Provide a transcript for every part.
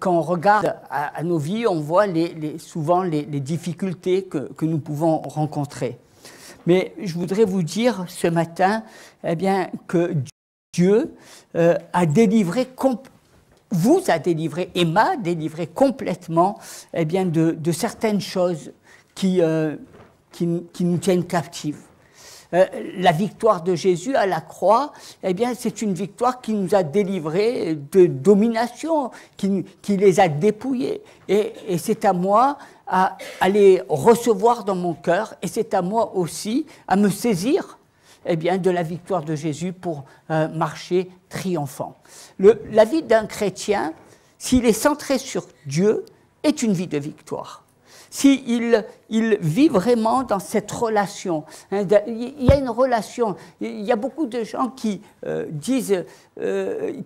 quand on regarde à nos vies, on voit souvent les difficultés que nous pouvons rencontrer. Mais je voudrais vous dire ce matin eh bien, que Dieu a délivré, vous a délivré et m'a délivré complètement eh bien, de certaines choses qui nous tiennent captifs. La victoire de Jésus à la croix, eh bien, c'est une victoire qui nous a délivrés de domination, qui les a dépouillés. Et c'est à moi à les recevoir dans mon cœur, et c'est à moi aussi à me saisir eh bien, de la victoire de Jésus pour marcher triomphant. La vie d'un chrétien, s'il est centré sur Dieu, est une vie de victoire. S'il vit vraiment dans cette relation, hein, il y a une relation, il y a beaucoup de gens qui disent,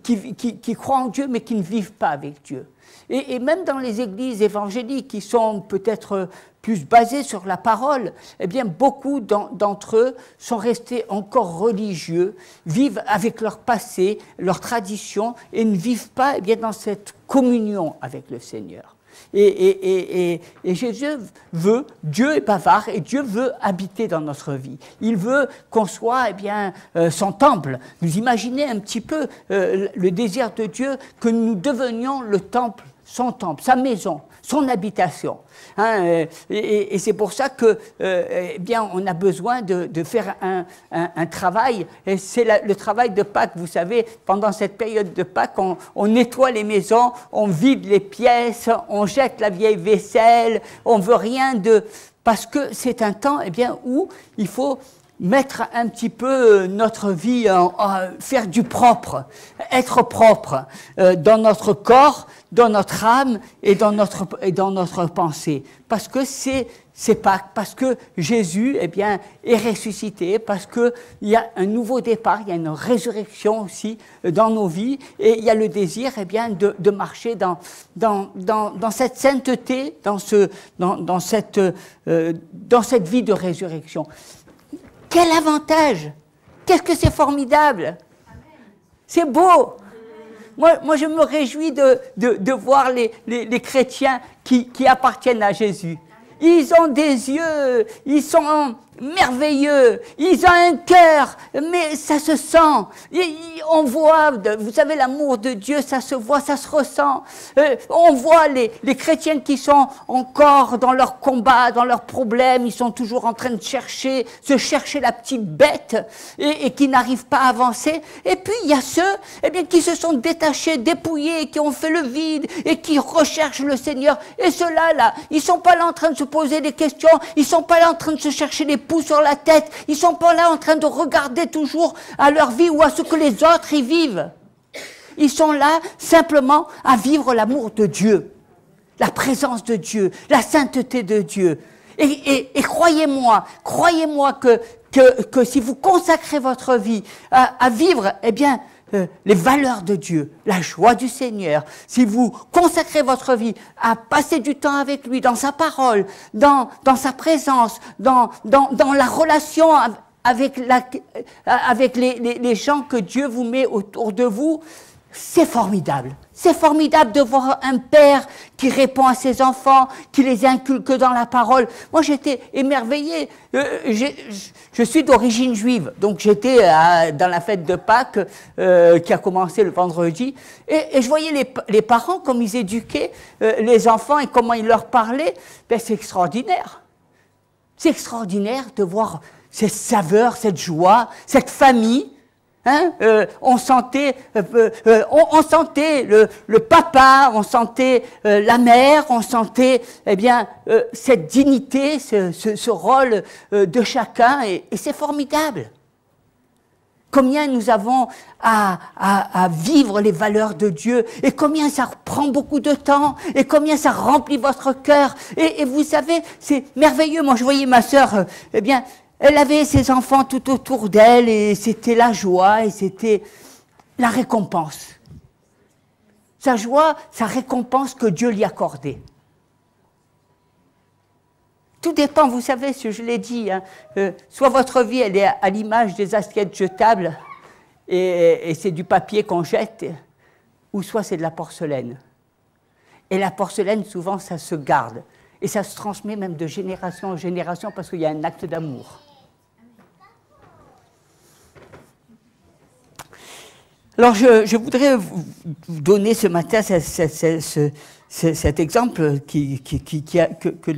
qui croient en Dieu mais qui ne vivent pas avec Dieu. Et même dans les églises évangéliques qui sont peut-être plus basées sur la parole, eh bien beaucoup d'entre eux sont restés encore religieux, vivent avec leur passé, leur tradition et ne vivent pas eh bien, dans cette communion avec le Seigneur. Et Jésus veut, Dieu est bavard et Dieu veut habiter dans notre vie. Il veut qu'on soit eh bien, son temple. Vous imaginez un petit peu le désir de Dieu que nous devenions le temple, son temple, sa maison, son habitation. Hein, et c'est pour ça que, eh bien, on a besoin de faire un travail. Et c'est le travail de Pâques. Vous savez, pendant cette période de Pâques, on nettoie les maisons, on vide les pièces, on jette la vieille vaisselle, on veut rien de... Parce que c'est un temps, eh bien, où il faut mettre un petit peu notre vie, faire du propre, être propre dans notre corps, dans notre âme et dans notre pensée. Parce que c'est Pâques, parce que Jésus eh bien, est ressuscité, parce qu'il y a un nouveau départ, il y a une résurrection aussi dans nos vies, et il y a le désir eh bien, de marcher dans cette sainteté, dans cette vie de résurrection. Quel avantage! Qu'est-ce que c'est formidable! C'est beau! Moi, je me réjouis de voir les chrétiens qui appartiennent à Jésus. Ils ont des yeux, ils sont merveilleux, ils ont un cœur, mais ça se sent. On voit, vous savez, l'amour de Dieu, ça se voit, ça se ressent. On voit les chrétiens qui sont encore dans leur combat, dans leurs problèmes, ils sont toujours en train de chercher la petite bête et qui n'arrivent pas à avancer. Et puis il y a ceux eh bien, qui se sont détachés, dépouillés, qui ont fait le vide et qui recherchent le Seigneur. Et ceux-là, là, ils sont pas là en train de se poser des questions, ils sont pas là en train de se chercher les pouls sur la tête, ils sont pas là en train de regarder toujours à leur vie ou à ce que les autres y vivent. Ils sont là simplement à vivre l'amour de Dieu, la présence de Dieu, la sainteté de Dieu. Et croyez-moi que si vous consacrez votre vie à vivre, eh bien, les valeurs de Dieu, la joie du Seigneur, si vous consacrez votre vie à passer du temps avec lui, dans sa parole, dans sa présence, dans la relation avec les gens que Dieu vous met autour de vous, c'est formidable. C'est formidable de voir un père qui répond à ses enfants, qui les inculque dans la parole. Moi, j'étais émerveillé. Je suis d'origine juive, donc j'étais dans la fête de Pâques qui a commencé le vendredi, et je voyais les parents, comme ils éduquaient les enfants et comment ils leur parlaient. Ben, c'est extraordinaire. C'est extraordinaire de voir cette saveur, cette joie, cette famille. Hein, on sentait le papa, on sentait la mère, on sentait eh bien, cette dignité, ce rôle de chacun, et c'est formidable. Combien nous avons à vivre les valeurs de Dieu, et combien ça prend beaucoup de temps, et combien ça remplit votre cœur. Et vous savez, c'est merveilleux. Moi, je voyais ma sœur, eh bien, elle avait ses enfants tout autour d'elle, et c'était la joie, et c'était la récompense. Sa joie, sa récompense que Dieu lui accordait. Tout dépend, vous savez, ce que je l'ai dit, hein, soit votre vie, elle est à l'image des assiettes jetables, et c'est du papier qu'on jette, ou soit c'est de la porcelaine. Et la porcelaine, souvent, ça se garde. Et ça se transmet même de génération en génération parce qu'il y a un acte d'amour. Alors, je voudrais vous donner ce matin cet exemple que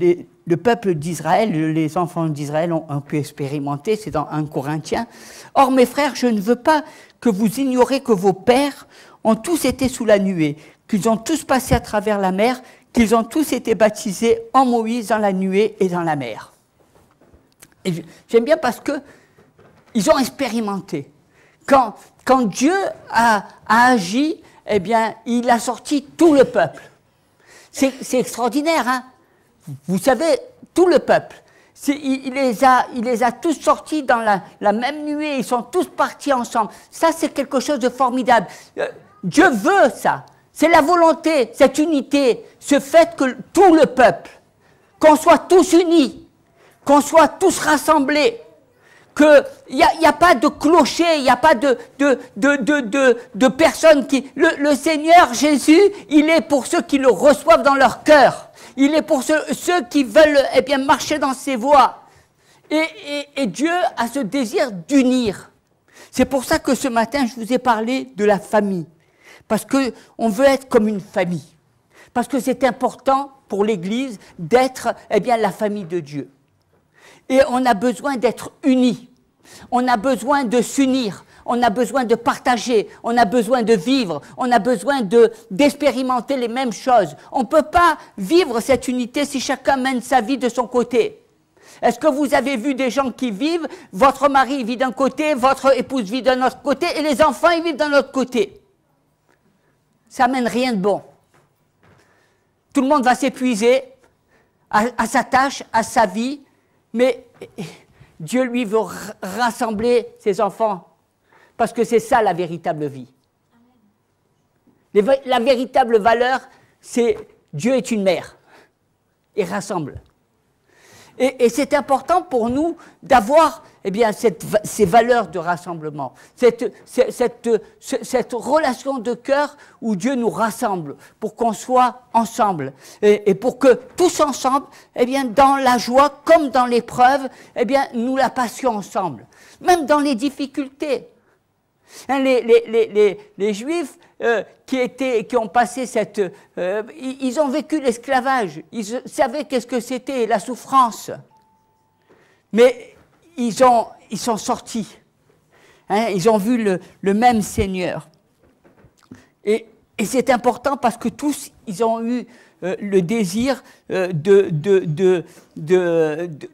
le peuple d'Israël, les enfants d'Israël ont pu expérimenter, c'est dans 1 Corinthiens. « Or, mes frères, je ne veux pas que vous ignorez que vos pères ont tous été sous la nuée, qu'ils ont tous passé à travers la mer, qu'ils ont tous été baptisés en Moïse dans la nuée et dans la mer. » Et j'aime bien parce qu'ils ont expérimenté. Quand Dieu a agi, eh bien, il a sorti tout le peuple. C'est extraordinaire, hein? Vous savez, tout le peuple. Il les a tous sortis dans la même nuée, ils sont tous partis ensemble. Ça, c'est quelque chose de formidable. Dieu veut ça. C'est la volonté, cette unité, ce fait que tout le peuple, qu'on soit tous unis, qu'on soit tous rassemblés, qu'il n'y a pas de clocher, il n'y a pas de personnes qui... Le Seigneur Jésus, il est pour ceux qui le reçoivent dans leur cœur. Il est pour ceux qui veulent bien, marcher dans ses voies. Et Dieu a ce désir d'unir. C'est pour ça que ce matin, je vous ai parlé de la famille. Parce qu'on veut être comme une famille. Parce que c'est important pour l'Église d'être la famille de Dieu. Et on a besoin d'être unis. On a besoin de s'unir. On a besoin de partager. On a besoin de vivre. On a besoin d'expérimenter les mêmes choses. On ne peut pas vivre cette unité si chacun mène sa vie de son côté. Est-ce que vous avez vu des gens qui vivent, votre mari vit d'un côté, votre épouse vit d'un autre côté, et les enfants ils vivent d'un autre côté? Ça mène rien de bon. Tout le monde va s'épuiser à sa tâche, à sa vie, mais Dieu, lui, veut rassembler ses enfants, parce que c'est ça la véritable vie. La véritable valeur, c'est Dieu est une mère, et rassemble. Et c'est important pour nous d'avoir ces valeurs de rassemblement, cette relation de cœur où Dieu nous rassemble pour qu'on soit ensemble et pour que tous ensemble, dans la joie comme dans l'épreuve, nous la passions ensemble, même dans les difficultés. Les Juifs qui ont passé ils ont vécu l'esclavage, ils savaient qu'est-ce que c'était la souffrance, mais ils sont sortis, ils ont vu le même Seigneur. Et c'est important parce que tous, ils ont eu le désir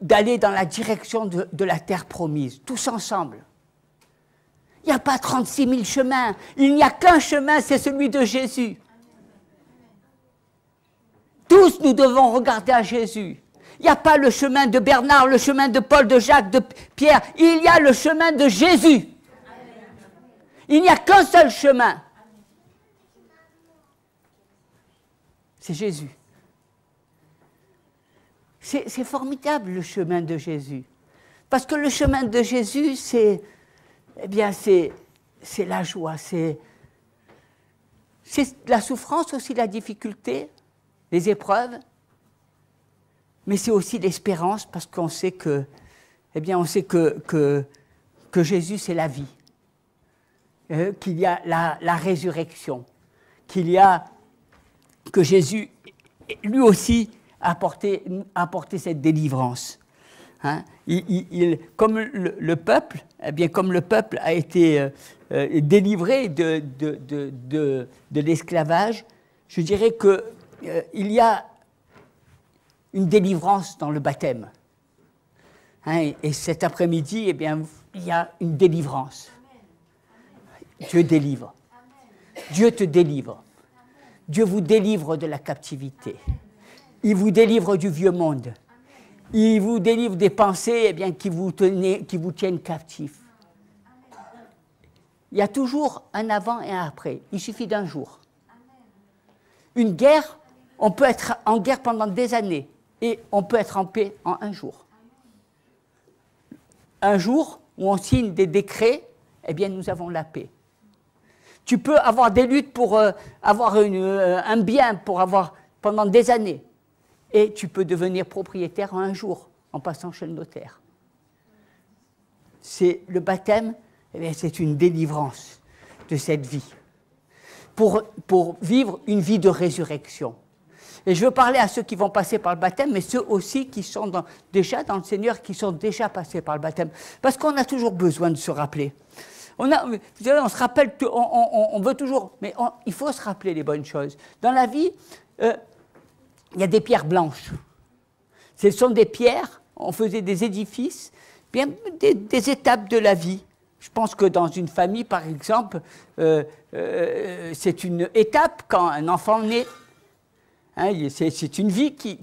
d'aller dans la direction de la terre promise, tous ensemble. Il n'y a pas 36 000 chemins. Il n'y a qu'un chemin, c'est celui de Jésus. Tous nous devons regarder à Jésus. Il n'y a pas le chemin de Bernard, le chemin de Paul, de Jacques, de Pierre. Il y a le chemin de Jésus. Il n'y a qu'un seul chemin. C'est Jésus. C'est formidable le chemin de Jésus. Parce que le chemin de Jésus, c'est la joie, c'est la souffrance aussi, la difficulté, les épreuves, mais c'est aussi l'espérance parce qu'on sait que Jésus c'est la vie, qu'il y a la résurrection, que Jésus lui aussi a apporté cette délivrance. Hein, comme le peuple a été délivré de l'esclavage, je dirais qu'il y a une délivrance dans le baptême. Hein, et cet après-midi, il y a une délivrance. Dieu délivre. Dieu te délivre. Dieu vous délivre de la captivité. Il vous délivre du vieux monde. Il vous délivre des pensées qui vous tiennent captifs. Il y a toujours un avant et un après. Il suffit d'un jour. Une guerre, on peut être en guerre pendant des années et on peut être en paix en un jour. Un jour où on signe des décrets, nous avons la paix. Tu peux avoir des luttes pour avoir un bien, pour avoir pendant des années. Et tu peux devenir propriétaire en un jour, en passant chez le notaire. C'est le baptême, eh bien, c'est une délivrance de cette vie. Pour vivre une vie de résurrection. Et je veux parler à ceux qui vont passer par le baptême, mais ceux aussi qui sont déjà dans le Seigneur, qui sont déjà passés par le baptême. Parce qu'on a toujours besoin de se rappeler. On se rappelle, on veut toujours, mais il faut se rappeler les bonnes choses. Dans la vie, il y a des pierres blanches. Ce sont des pierres, on faisait des édifices, bien des étapes de la vie. Je pense que dans une famille, par exemple, c'est une étape quand un enfant naît. Hein, c'est une vie qui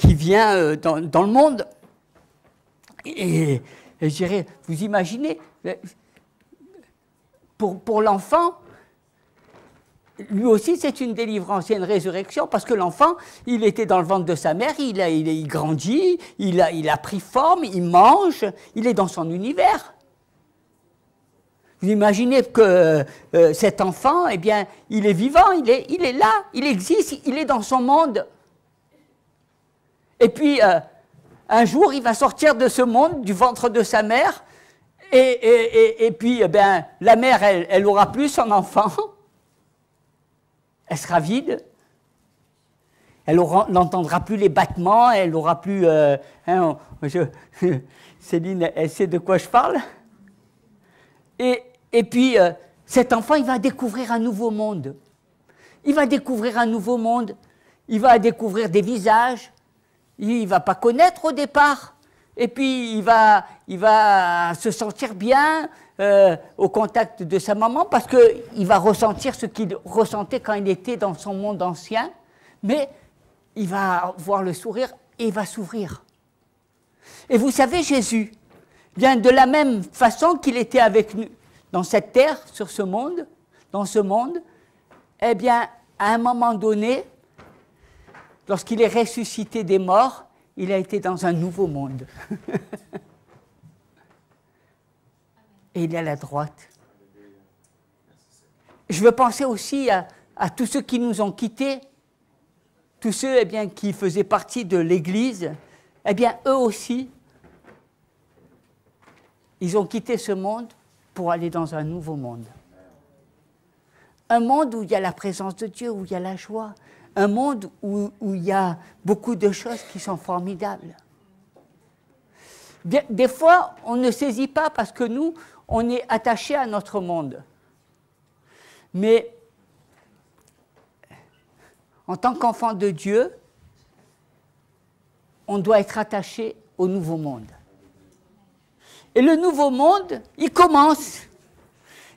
vient dans le monde. Et je dirais, vous imaginez, pour l'enfant, lui aussi c'est une délivrance, c'est une résurrection, parce que l'enfant, il était dans le ventre de sa mère, il grandit, il a pris forme, il mange, il est dans son univers. Vous imaginez que cet enfant, eh bien, il est vivant, il est là, il existe, il est dans son monde. Et puis, un jour, il va sortir de ce monde, du ventre de sa mère, et puis, eh bien, la mère, elle n'aura plus son enfant. Elle sera vide. Elle n'entendra plus les battements, elle n'aura plus... Céline, elle sait de quoi je parle. Et puis, cet enfant, il va découvrir un nouveau monde. Il va découvrir un nouveau monde. Il va découvrir des visages. Il ne va pas connaître au départ. Et puis, il va se sentir bien au contact de sa maman parce qu'il va ressentir ce qu'il ressentait quand il était dans son monde ancien. Mais il va voir le sourire et il va s'ouvrir. Et vous savez, Jésus, bien de la même façon qu'il était avec nous dans cette terre, sur ce monde, dans ce monde, eh bien, à un moment donné, lorsqu'il est ressuscité des morts, il a été dans un nouveau monde. Et il est à la droite. Je veux penser aussi à tous ceux qui nous ont quittés, tous ceux eh bien, qui faisaient partie de l'Église, eh bien, eux aussi, ils ont quitté ce monde pour aller dans un nouveau monde. Un monde où il y a la présence de Dieu, où il y a la joie. Un monde où il y a beaucoup de choses qui sont formidables. Des fois, on ne saisit pas parce que nous, on est attachés à notre monde. Mais en tant qu'enfant de Dieu, on doit être attaché au nouveau monde. Et le nouveau monde, il commence.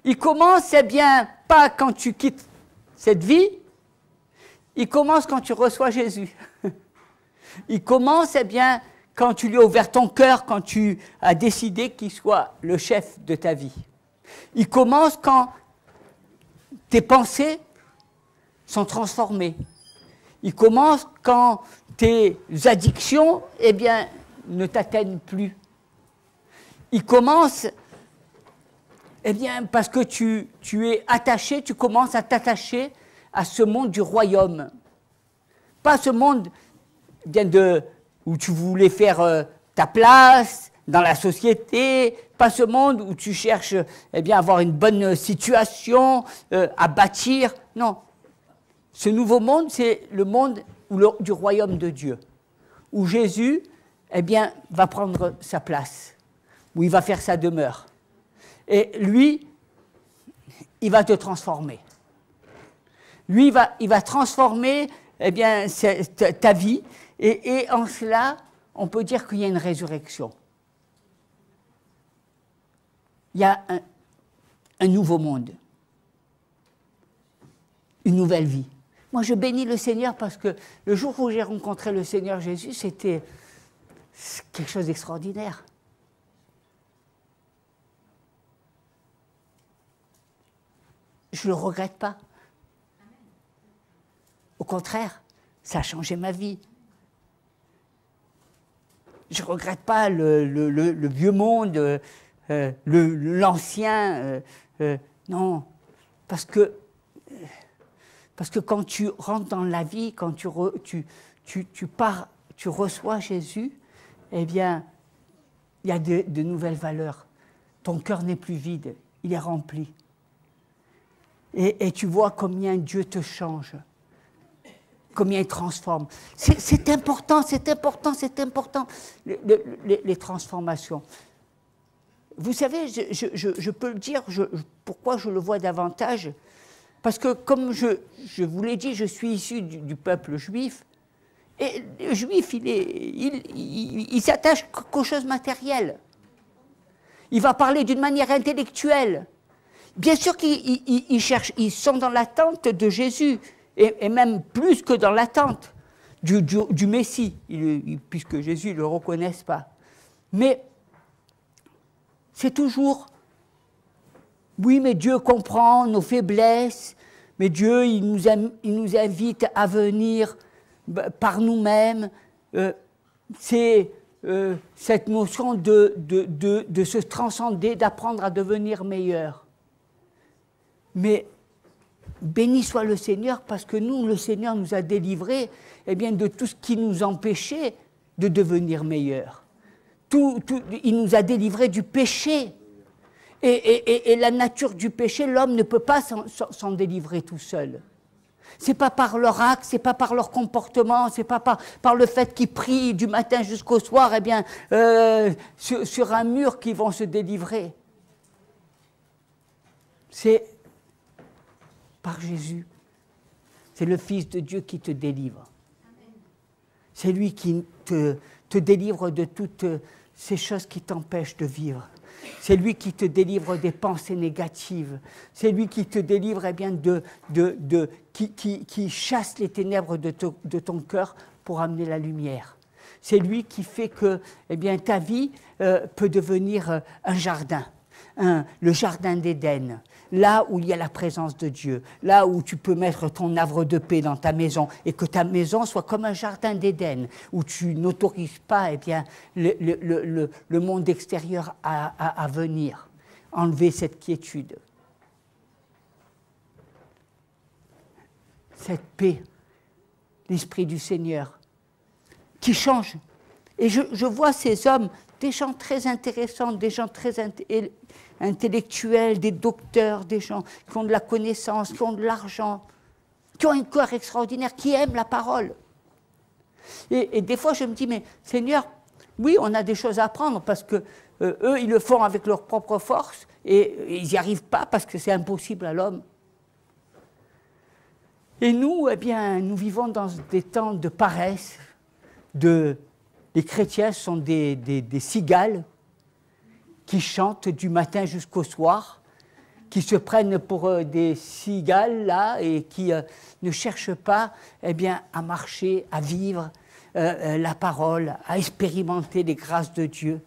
Il commence, eh bien, pas quand tu quittes cette vie, il commence quand tu reçois Jésus. Il commence, eh bien, quand tu lui as ouvert ton cœur, quand tu as décidé qu'il soit le chef de ta vie. Il commence quand tes pensées sont transformées. Il commence quand tes addictions, eh bien, ne t'atteignent plus. Il commence, eh bien, parce que tu es attaché, tu commences à t'attacher à ce monde du royaume. Pas ce monde bien où tu voulais faire ta place dans la société, pas ce monde où tu cherches eh bien, à avoir une bonne situation, à bâtir. Non. Ce nouveau monde, c'est le monde du royaume de Dieu, où Jésus eh bien, va prendre sa place, où il va faire sa demeure. Et lui, il va te transformer. Lui, il va transformer eh bien, ta vie. Et en cela, on peut dire qu'il y a une résurrection. Il y a un nouveau monde. Une nouvelle vie. Moi, je bénis le Seigneur parce que le jour où j'ai rencontré le Seigneur Jésus, c'était quelque chose d'extraordinaire. Je ne le regrette pas. Au contraire, ça a changé ma vie. Je ne regrette pas le vieux monde, l'ancien. Non, parce que Parce que quand tu rentres dans la vie, quand tu pars, tu reçois Jésus, eh bien, il y a de nouvelles valeurs. Ton cœur n'est plus vide, il est rempli. Et tu vois combien Dieu te change, combien il transforme. C'est important, les transformations. Vous savez, je peux le dire, pourquoi je le vois davantage, parce que comme je vous l'ai dit, je suis issu du peuple juif, et le juif, il s'attache qu'aux choses matérielles. Il va parler d'une manière intellectuelle. Bien sûr qu'ils cherchent, ils sont dans l'attente de Jésus, et même plus que dans l'attente du Messie, puisque Jésus ne le reconnaissent pas. Mais c'est toujours, oui, mais Dieu comprend nos faiblesses, mais Dieu, il nous invite à venir par nous-mêmes. C'est cette notion de se transcender, d'apprendre à devenir meilleur. Mais béni soit le Seigneur, parce que nous, le Seigneur nous a délivrés de tout ce qui nous empêchait de devenir meilleurs. Il nous a délivrés du péché. Et la nature du péché, l'homme ne peut pas s'en délivrer tout seul. C'est pas par leur acte, c'est pas par leur comportement, c'est pas par le fait qu'ils prient du matin jusqu'au soir, sur un mur qu'ils vont se délivrer. C'est par Jésus. C'est le Fils de Dieu qui te délivre. C'est lui qui te délivre de toutes ces choses qui t'empêchent de vivre. C'est lui qui te délivre des pensées négatives. C'est lui qui te délivre qui chasse les ténèbres de ton cœur pour amener la lumière. C'est lui qui fait que ta vie peut devenir un jardin, le jardin d'Éden, là où il y a la présence de Dieu, là où tu peux mettre ton havre de paix dans ta maison et que ta maison soit comme un jardin d'Éden, où tu n'autorises pas le monde extérieur à venir, enlever cette quiétude. Cette paix, l'Esprit du Seigneur, qui change. Et je vois ces hommes, des gens très intéressants, des gens très intellectuels, des docteurs, des gens qui ont de la connaissance, qui ont de l'argent, qui ont un cœur extraordinaire, qui aiment la parole. Et des fois, je me dis, mais Seigneur, oui, on a des choses à apprendre parce que eux, ils le font avec leur propre force et ils n'y arrivent pas parce que c'est impossible à l'homme. Et nous, nous vivons dans des temps de paresse. Les chrétiens sont des cigales qui chantent du matin jusqu'au soir, qui se prennent pour des cigales là et qui ne cherchent pas à marcher, à vivre la parole, à expérimenter les grâces de Dieu.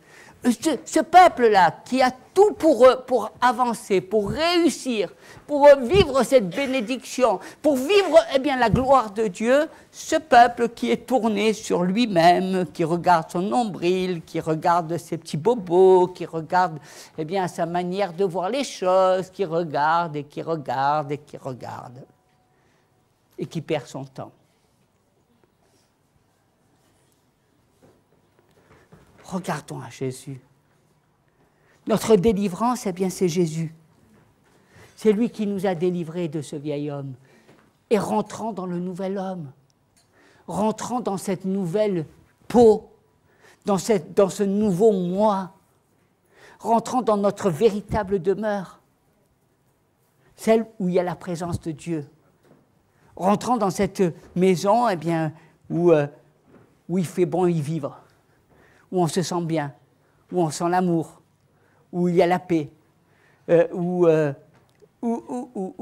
Ce peuple-là, qui a tout pour avancer, pour réussir, pour vivre cette bénédiction, pour vivre la gloire de Dieu, ce peuple qui est tourné sur lui-même, qui regarde son nombril, qui regarde ses petits bobos, qui regarde sa manière de voir les choses, qui regarde et qui regarde et qui regarde, et qui perd son temps. Regardons à Jésus. Notre délivrance, c'est Jésus. C'est lui qui nous a délivrés de ce vieil homme. Et rentrant dans le nouvel homme, rentrant dans cette nouvelle peau, dans ce nouveau moi, rentrant dans notre véritable demeure, celle où il y a la présence de Dieu. Rentrant dans cette maison, où il fait bon y vivre, où on se sent bien, où on sent l'amour, où il y a la paix, où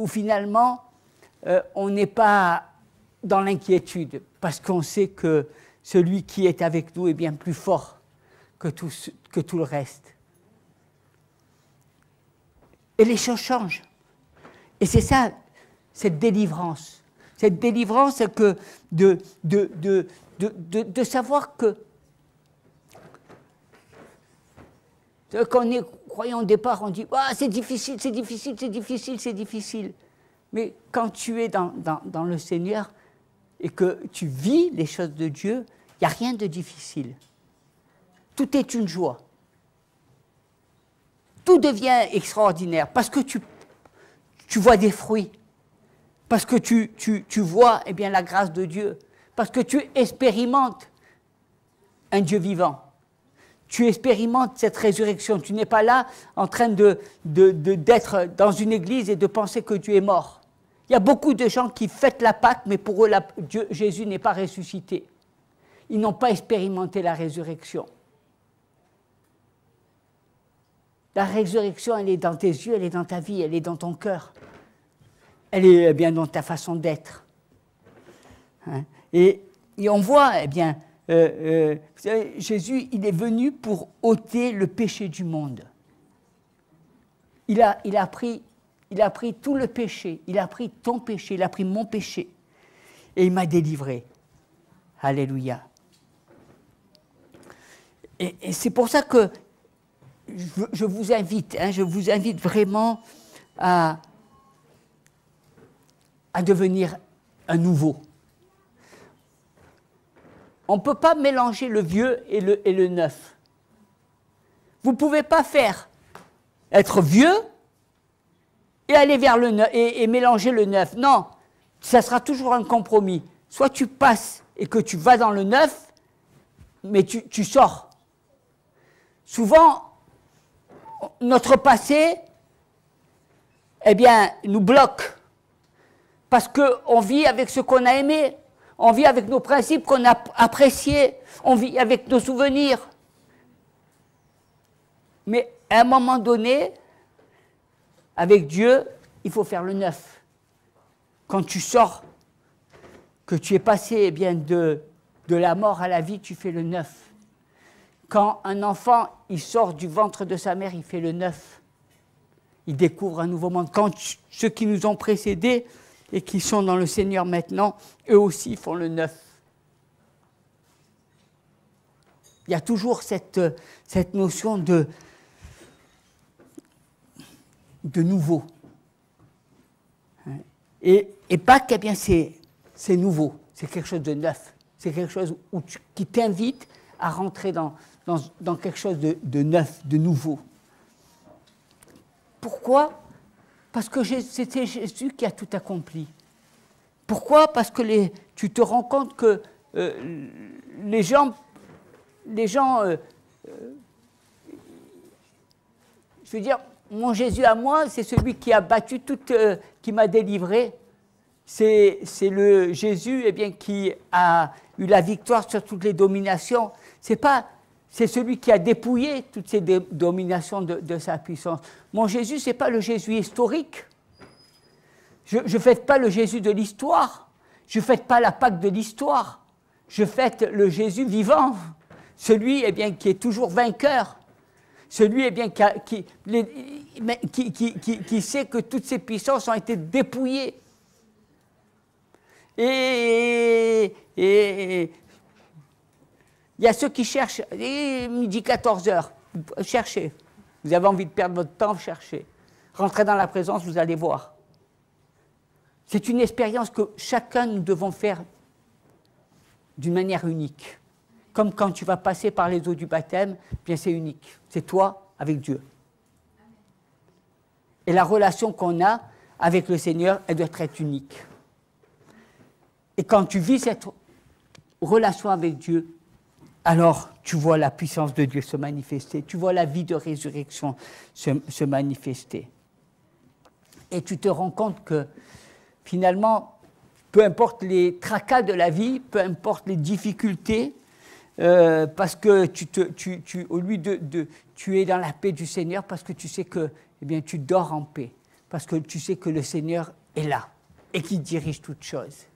finalement on n'est pas dans l'inquiétude, parce qu'on sait que celui qui est avec nous est bien plus fort que tout le reste. Et les choses changent. Et c'est ça, cette délivrance. Cette délivrance de savoir que quand on est croyant au départ, on dit « Ah, c'est difficile, c'est difficile, c'est difficile, c'est difficile ». Mais quand tu es dans le Seigneur et que tu vis les choses de Dieu, il n'y a rien de difficile. Tout est une joie. Tout devient extraordinaire parce que tu vois des fruits, parce que tu vois eh bien, la grâce de Dieu, parce que tu expérimentes un Dieu vivant. Tu expérimentes cette résurrection. Tu n'es pas là en train d'être dans une église et de penser que Dieu est mort. Il y a beaucoup de gens qui fêtent la Pâque, mais pour eux, Jésus n'est pas ressuscité. Ils n'ont pas expérimenté la résurrection. La résurrection, elle est dans tes yeux, elle est dans ta vie, elle est dans ton cœur. Elle est bien dans ta façon d'être. Hein? Et on voit, eh bien, vous savez, Jésus, il est venu pour ôter le péché du monde. Il a pris tout le péché, il a pris ton péché, il a pris mon péché, et il m'a délivré. Alléluia. Et c'est pour ça que je vous invite vraiment à devenir un nouveau. On ne peut pas mélanger le vieux et le neuf. Vous ne pouvez pas être vieux et aller vers le neuf et mélanger le neuf. Non, ça sera toujours un compromis. Soit tu passes et que tu vas dans le neuf, mais tu sors. Souvent, notre passé, eh bien, nous bloque. Parce qu'on vit avec ce qu'on a aimé, on vit avec nos principes qu'on a appréciés, on vit avec nos souvenirs. Mais à un moment donné, avec Dieu, il faut faire le neuf. Quand tu sors, que tu es passé eh bien, de la mort à la vie, tu fais le neuf. Quand un enfant, il sort du ventre de sa mère, il fait le neuf. Il découvre un nouveau monde. Quand ceux qui nous ont précédés et qui sont dans le Seigneur maintenant, eux aussi font le neuf. Il y a toujours cette notion de nouveau. Et Pâques, eh bien, c'est nouveau, c'est quelque chose de neuf. C'est quelque chose qui t'invite à rentrer dans quelque chose de neuf, de nouveau. Pourquoi ? Parce que c'était Jésus qui a tout accompli. Pourquoi ? Parce que tu te rends compte que les gens, je veux dire, mon Jésus à moi, c'est celui qui a battu qui m'a délivré. C'est le Jésus eh bien, qui a eu la victoire sur toutes les dominations. C'est celui qui a dépouillé toutes ces dominations de sa puissance. Mon Jésus, ce n'est pas le Jésus historique. Je ne fête pas le Jésus de l'histoire. Je ne fête pas la Pâque de l'histoire. Je fête le Jésus vivant. Celui eh bien, qui est toujours vainqueur. Celui eh bien, qui sait que toutes ces puissances ont été dépouillées. Et il y a ceux qui cherchent, midi 14h, cherchez. Vous avez envie de perdre votre temps, cherchez. Rentrez dans la présence, vous allez voir. C'est une expérience que chacun nous devons faire d'une manière unique. Comme quand tu vas passer par les eaux du baptême, bien c'est unique. C'est toi avec Dieu. Et la relation qu'on a avec le Seigneur, elle doit être unique. Et quand tu vis cette relation avec Dieu, alors tu vois la puissance de Dieu se manifester, tu vois la vie de résurrection se manifester. Et tu te rends compte que finalement, peu importe les tracas de la vie, peu importe les difficultés, parce que au lieu tu es dans la paix du Seigneur, parce que tu sais que eh bien, tu dors en paix, parce que tu sais que le Seigneur est là et qu'il dirige toutes choses.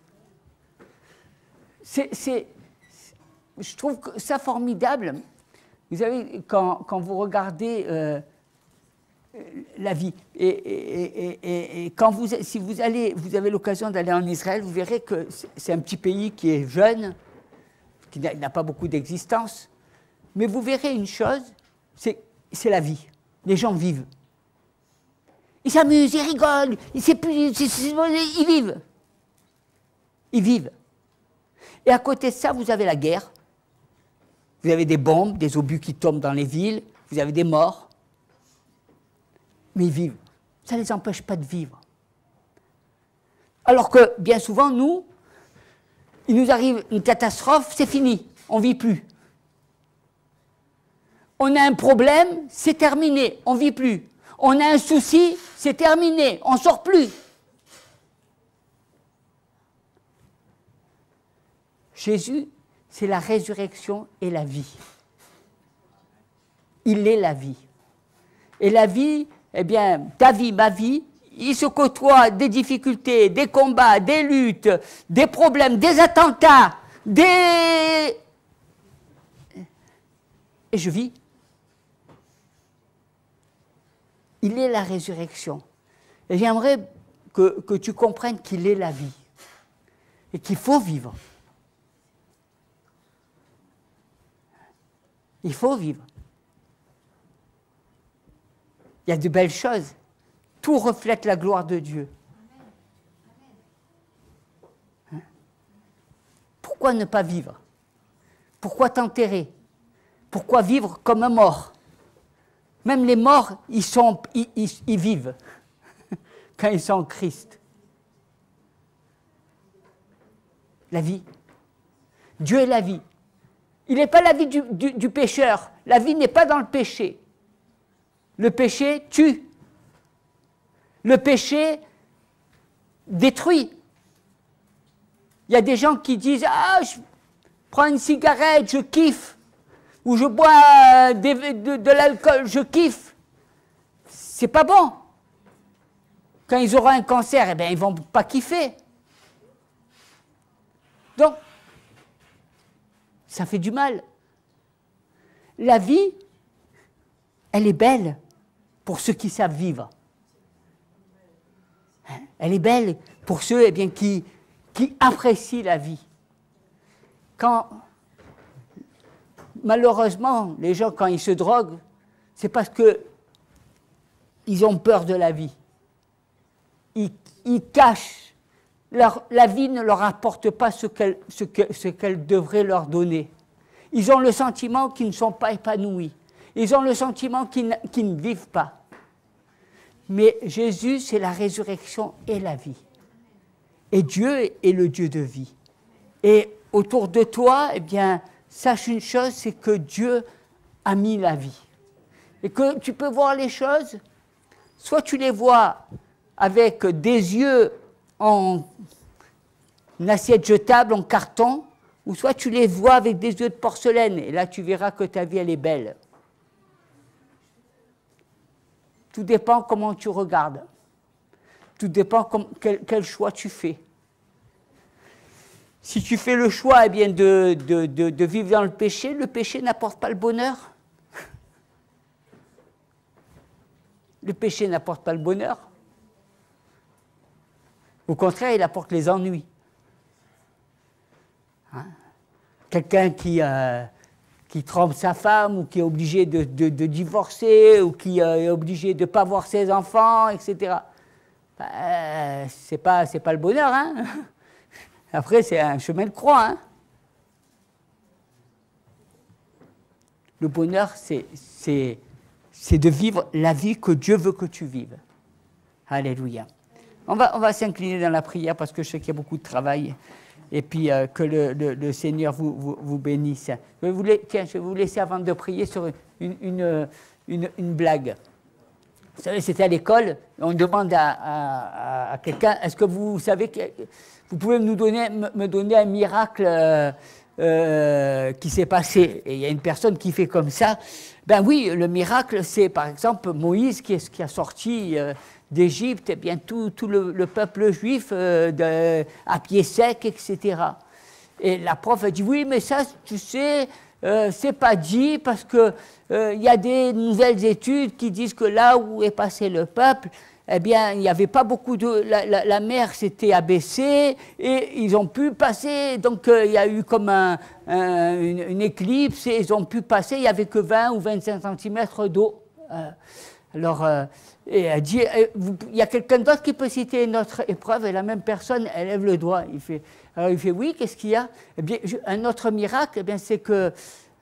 Je trouve ça formidable. Vous savez, quand vous regardez la vie, et quand si vous avez l'occasion d'aller en Israël, vous verrez que c'est un petit pays qui est jeune, qui n'a pas beaucoup d'existence, mais vous verrez une chose, c'est la vie. Les gens vivent. Ils s'amusent, ils rigolent, ils vivent. Ils vivent. Et à côté de ça, vous avez la guerre. Vous avez des bombes, des obus qui tombent dans les villes, vous avez des morts. Mais ils vivent. Ça ne les empêche pas de vivre. Alors que, bien souvent, nous, il nous arrive une catastrophe, c'est fini, on ne vit plus. On a un problème, c'est terminé, on ne vit plus. On a un souci, c'est terminé, on ne sort plus. Jésus, c'est la résurrection et la vie. Il est la vie. Et la vie, eh bien, ta vie, ma vie, il se côtoie des difficultés, des combats, des luttes, des problèmes, des attentats, et je vis. Il est la résurrection. Et j'aimerais que tu comprennes qu'il est la vie. Et qu'il faut vivre. Il faut vivre. Il y a de belles choses. Tout reflète la gloire de Dieu. Hein? Pourquoi ne pas vivre? Pourquoi t'enterrer? Pourquoi vivre comme un mort? Même les morts, ils vivent quand ils sont en Christ. La vie. Dieu est la vie. Il n'est pas la vie du pécheur. La vie n'est pas dans le péché. Le péché tue. Le péché détruit. Il y a des gens qui disent « Ah, je prends une cigarette, je kiffe. » Ou « Je bois de l'alcool, je kiffe. » C'est pas bon. Quand ils auront un cancer, eh bien, ils ne vont pas kiffer. Donc, ça fait du mal. La vie, elle est belle pour ceux qui savent vivre. Elle est belle pour ceux bien, qui apprécient la vie. Quand, malheureusement, les gens, quand ils se droguent, c'est parce qu'ils ont peur de la vie. Ils cachent. La vie ne leur apporte pas ce qu'elle devrait leur donner. Ils ont le sentiment qu'ils ne sont pas épanouis. Ils ont le sentiment qu'ils ne vivent pas. Mais Jésus, c'est la résurrection et la vie. Et Dieu est le Dieu de vie. Et autour de toi, eh bien, sache une chose, c'est que Dieu a mis la vie. Et que tu peux voir les choses, soit tu les vois avec des yeux en assiette jetable, en carton, ou soit tu les vois avec des yeux de porcelaine, et là tu verras que ta vie, elle est belle. Tout dépend comment tu regardes. Tout dépend quel choix tu fais. Si tu fais le choix eh bien, de vivre dans le péché n'apporte pas le bonheur. Le péché n'apporte pas le bonheur. Au contraire, il apporte les ennuis. Hein? Quelqu'un qui trompe sa femme, ou qui est obligé de divorcer, ou qui est obligé de ne pas voir ses enfants, etc. C'est pas le bonheur, hein. Après, c'est un chemin de croix, hein. Le bonheur, c'est de vivre la vie que Dieu veut que tu vives. Alléluia. On va s'incliner dans la prière, parce que je sais qu'il y a beaucoup de travail. Et puis que le Seigneur vous bénisse. Je vais vous laisser avant de prier sur une blague. Vous savez, c'était à l'école, on demande à quelqu'un, est-ce que vous savez, vous pouvez me donner un miracle qui s'est passé? Et il y a une personne qui fait comme ça. Ben oui, le miracle, c'est par exemple Moïse qui a sorti d'Égypte, eh bien tout le peuple juif à pied sec, etc. Et la prof a dit, oui, mais ça, tu sais, c'est pas dit, parce que il y a des nouvelles études qui disent que là où est passé le peuple, eh bien, il n'y avait pas beaucoup de... La mer s'était abaissée, et ils ont pu passer, donc il y a eu comme une éclipse, et ils ont pu passer, il n'y avait que 20 ou 25 cm d'eau. Alors, Et elle dit, il y a quelqu'un d'autre qui peut citer notre épreuve, et la même personne, elle lève le doigt. Alors il fait, oui, qu'est-ce qu'il y a? Eh bien, un autre miracle, eh bien, c'est que...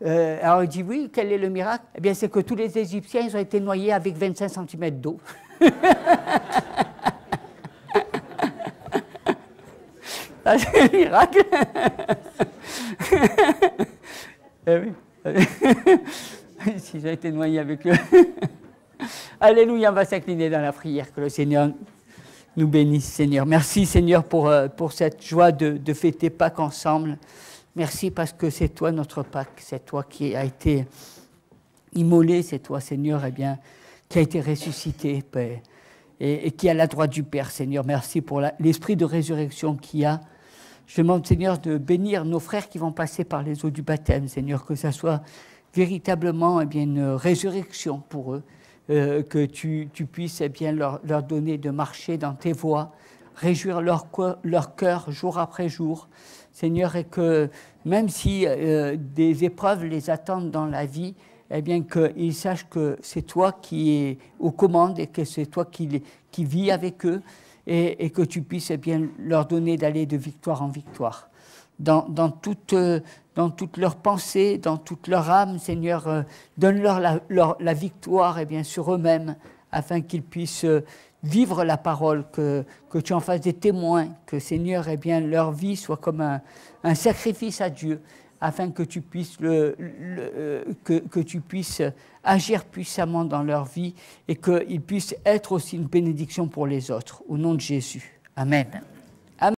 alors il dit, oui, quel est le miracle? Eh bien, c'est que tous les Égyptiens, ils ont été noyés avec 25 cm d'eau. Ça, c'est un miracle. Eh oui. S'ils ont été noyés avec le... Alléluia, on va s'incliner dans la prière. Que le Seigneur nous bénisse, Seigneur. Merci, Seigneur, pour cette joie de fêter Pâques ensemble. Merci parce que c'est toi notre Pâques. C'est toi qui as été immolé. C'est toi, Seigneur, eh bien, qui a été ressuscité et qui est à la droite du Père, Seigneur. Merci pour l'esprit de résurrection qu'il y a. Je demande, Seigneur, de bénir nos frères qui vont passer par les eaux du baptême, Seigneur, que ça soit véritablement eh bien, une résurrection pour eux, que tu puisses eh bien, leur donner de marcher dans tes voies, réjouir leur cœur jour après jour, Seigneur, et que même si des épreuves les attendent dans la vie, eh bien qu'ils sachent que c'est toi qui es aux commandes et que c'est toi qui vis avec eux, et que tu puisses eh bien, leur donner d'aller de victoire en victoire. Dans toute leur pensée, dans toute leur âme, Seigneur, donne-leur la victoire eh bien, sur eux-mêmes, afin qu'ils puissent vivre la parole, que tu en fasses des témoins, que, Seigneur, eh bien, leur vie soit comme un sacrifice à Dieu, afin que tu puisses, que tu puisses agir puissamment dans leur vie et qu'ils puissent être aussi une bénédiction pour les autres. Au nom de Jésus. Amen.